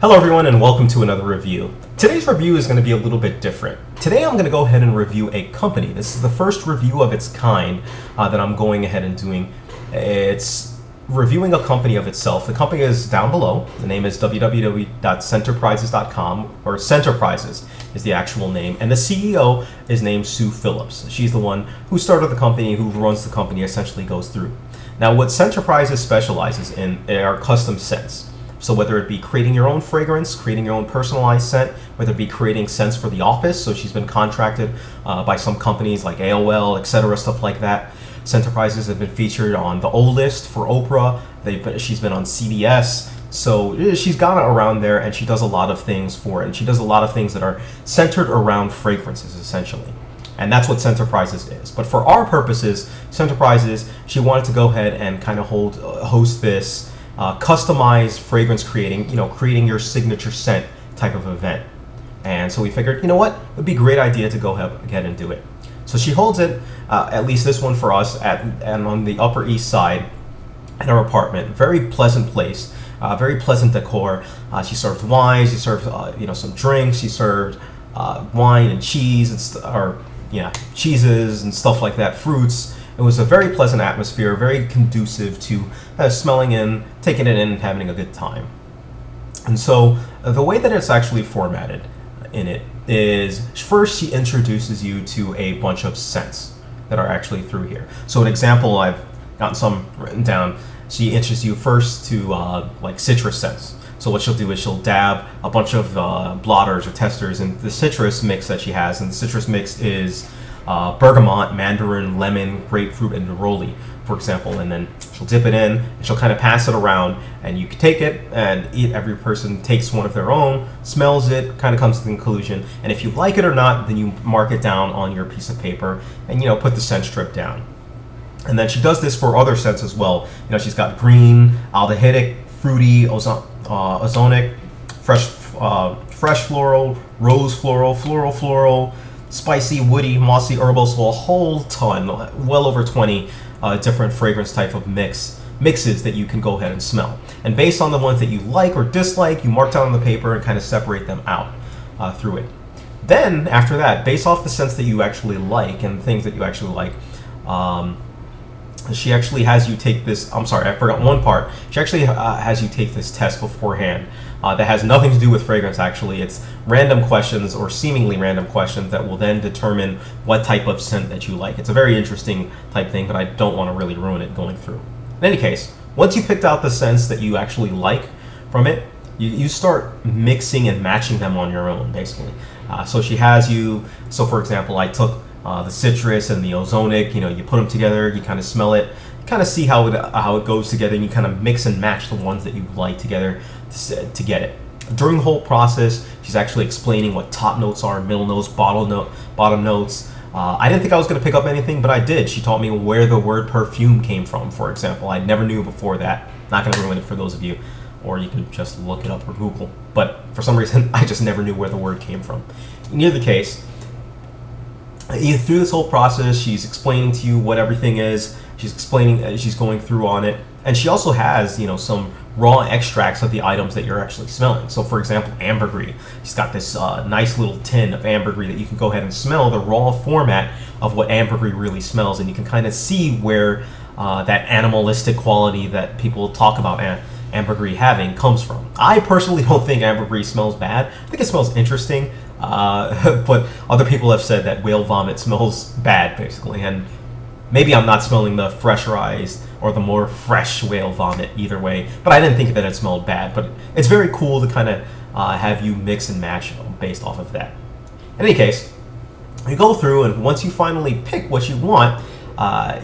Hello everyone and welcome to another review. Today's review is going to be a little bit different. Today I'm going to go ahead and review a company. This is the first review of its kind that I'm going ahead and doing. It's reviewing a company of itself. The company is down below. The name is www.scenterprises.com, or Scenterprises is the actual name. And the CEO is named Sue Phillips. She's the one who started the company, who runs the company, essentially goes through. Now what Scenterprises specializes in are custom scents. So whether it be creating your own fragrance, creating your own personalized scent, whether it be creating scents for the office, so she's been contracted by some companies like AOL, etc., stuff like that. Scenterprises have been featured on the O List for Oprah. She's been on CBS. So she's gone around there and she does a lot of things for it. And she does a lot of things that are centered around fragrances, essentially. And that's what Scenterprises is. But for our purposes, Scenterprises, she wanted to go ahead and kind of host this customized fragrance creating your signature scent type of event. And so we figured, you know what, it would be a great idea to go ahead and do it. So she holds it, at least this one for us, and on the Upper East Side in her apartment. Very pleasant place, very pleasant decor. She served wine, she served some drinks, she served wine and cheese cheeses and stuff like that, fruits. It was a very pleasant atmosphere, very conducive to smelling in, taking it in, and having a good time. And so the way that it's actually formatted in it is, first she introduces you to a bunch of scents that are actually through here. So an example, I've gotten some written down. She introduces you first to like citrus scents. So what she'll do is she'll dab a bunch of blotters or testers in the citrus mix that she has, and the citrus mix is bergamot, mandarin, lemon, grapefruit, and neroli, for example. And then she'll dip it in and she'll kind of pass it around, and you can take it and every person takes one of their own, smells it, kind of comes to the conclusion, and if you like it or not, then you mark it down on your piece of paper and put the scent strip down. And then she does this for other scents as well. She's got green, aldehydic, fruity, ozonic, fresh floral, rose floral, spicy, woody, mossy, herbal, so a whole ton, well over 20 different fragrance type of mixes that you can go ahead and smell. And based on the ones that you like or dislike, you mark down on the paper and kind of separate them out through it. Then after that, based off the scents that you actually like and things that you actually like, she actually has you take this, I forgot one part. She actually has you take this test beforehand that has nothing to do with fragrance, actually. It's random questions, or seemingly random questions, that will then determine what type of scent that you like. It's a very interesting type thing, but I don't want to really ruin it going through. In any case, once you picked out the scents that you actually like from it, you start mixing and matching them on your own, basically. So she has you, so for example, I took the citrus and the ozonic, you put them together, you kind of smell it, kind of see how it goes together, and you kind of mix and match the ones that you like together to get it. During the whole process, she's actually explaining what top notes are, middle notes, bottom notes. I didn't think I was going to pick up anything, but I did. She taught me where the word perfume came from, for example. I never knew before that. Not going to ruin it for those of you, or you can just look it up or Google. But for some reason, I just never knew where the word came from. In either case, through this whole process, she's explaining to you what everything is. She's going through on it, and she also has some raw extracts of the items that you're actually smelling. So for example, ambergris. She's got this nice little tin of ambergris that you can go ahead and smell the raw format of what ambergris really smells, and you can kind of see where that animalistic quality that people talk about ambergris having comes from. I personally don't think ambergris smells bad. I think it smells interesting. But other people have said that whale vomit smells bad, basically, and maybe I'm not smelling the fresherized or the more fresh whale vomit either way, but I didn't think that it smelled bad. But it's very cool to kind of have you mix and match based off of that. In any case, you go through, and once you finally pick what you want,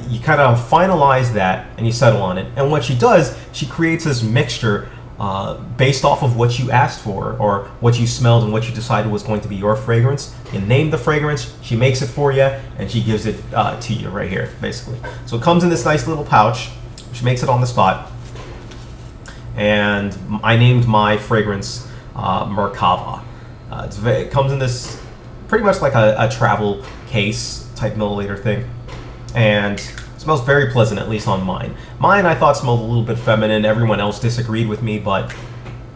you kind of finalize that and you settle on it. And what she does, she creates this mixture based off of what you asked for, or what you smelled and what you decided was going to be your fragrance. You name the fragrance, she makes it for you, and she gives it to you right here, basically. So it comes in this nice little pouch. She makes it on the spot. And I named my fragrance Merkava. It comes in this pretty much like a travel case type milliliter thing. And smells very pleasant, at least on mine. Mine I thought smelled a little bit feminine. Everyone else disagreed with me, but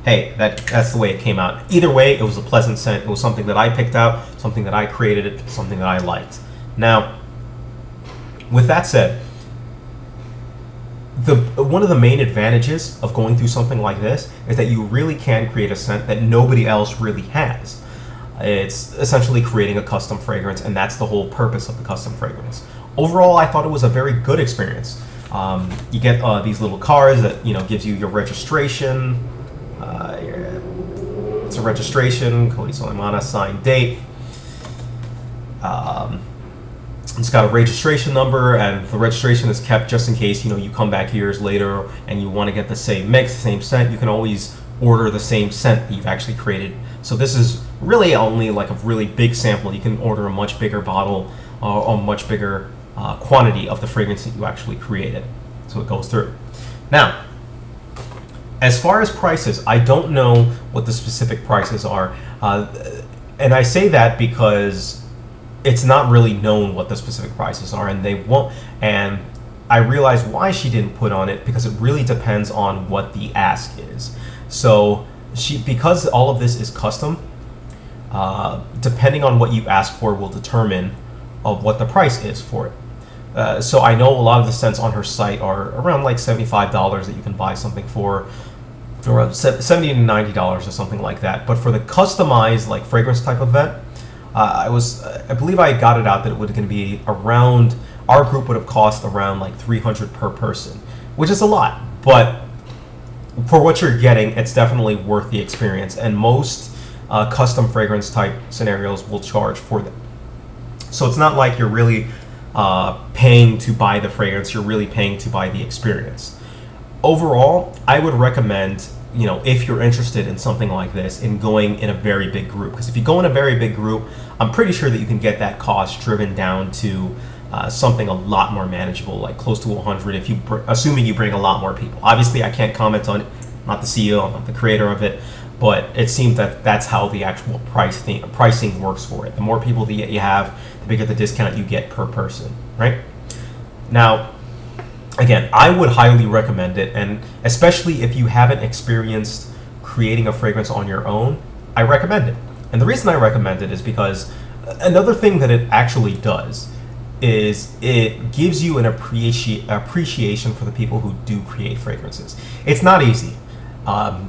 hey, that's the way it came out. Either way, it was a pleasant scent. It was something that I picked out, something that I created, something that I liked. Now, with that said, one of the main advantages of going through something like this is that you really can create a scent that nobody else really has. It's essentially creating a custom fragrance, and that's the whole purpose of the custom fragrance. Overall, I thought it was a very good experience. You get these little cards that gives you your registration. It's a registration, Cody Soleimana, signed date. It's got a registration number, and the registration is kept just in case you come back years later and you want to get the same mix, the same scent. You can always order the same scent that you've actually created. So this is really only like a really big sample. You can order a much bigger bottle or a much bigger quantity of the fragrance that you actually created. So it goes through. Now, as far as prices, I don't know what the specific prices are, and I say that because it's not really known what the specific prices are, and they won't. And I realize why she didn't put on it, because it really depends on what the ask is. So because all of this is custom, depending on what you ask for will determine what the price is for it. So I know a lot of the scents on her site are around like $75 that you can buy something for, or $70 to $90 or something like that. But for the customized like fragrance type event, I believe I got it out that it was going to be around, our group would have cost around like $300 per person, which is a lot, but for what you're getting, it's definitely worth the experience. And most custom fragrance type scenarios will charge for them. So it's not like you're really paying to buy the fragrance, you're really paying to buy the experience. Overall, I would recommend, if you're interested in something like this, in going in a very big group. Because if you go in a very big group, I'm pretty sure that you can get that cost driven down to something a lot more manageable, like close to 100, assuming you bring a lot more people. Obviously, I can't comment on it. I'm not the CEO, I'm not the creator of it, but it seems that that's how the actual pricing works for it. The more people that you have, the bigger the discount you get per person, right? Now, again, I would highly recommend it, and especially if you haven't experienced creating a fragrance on your own, I recommend it. And the reason I recommend it is because another thing that it actually does is it gives you an appreciation for the people who do create fragrances. It's not easy.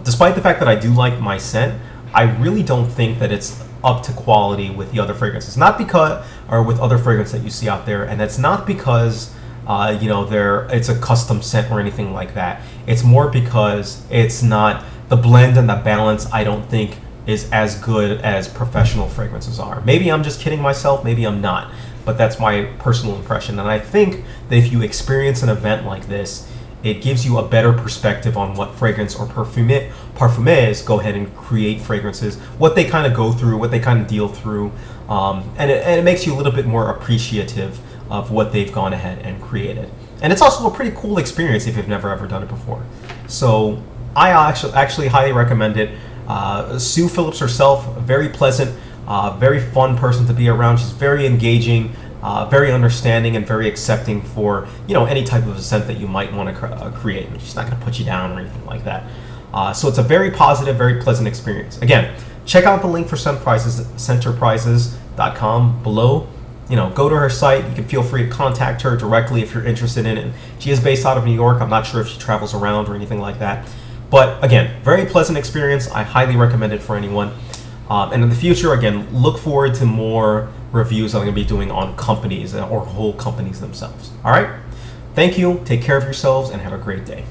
Despite the fact that I do like my scent, I really don't think that it's up to quality with the other fragrances. Not because, or with other fragrances that you see out there, and that's not because it's a custom scent or anything like that. It's more because it's not, the blend and the balance, I don't think, is as good as professional fragrances are. Maybe I'm just kidding myself, maybe I'm not, but that's my personal impression. And I think that if you experience an event like this, it gives you a better perspective on what fragrance or parfumers go ahead and create fragrances, what they kind of go through, what they kind of deal through, and it makes you a little bit more appreciative of what they've gone ahead and created. And it's also a pretty cool experience if you've never ever done it before. So I actually highly recommend it. Sue Phillips herself, a very pleasant, very fun person to be around. She's very engaging, very understanding, and very accepting for any type of scent that you might want to create. And she's not going to put you down or anything like that. So it's a very positive, very pleasant experience. Again, check out the link for Scenterprises.com below. Go to her site. You can feel free to contact her directly if you're interested in it. She is based out of New York. I'm not sure if she travels around or anything like that. But again, very pleasant experience. I highly recommend it for anyone. And in the future, again, look forward to more reviews that I'm going to be doing on companies or whole companies themselves. All right? Thank you. Take care of yourselves and have a great day.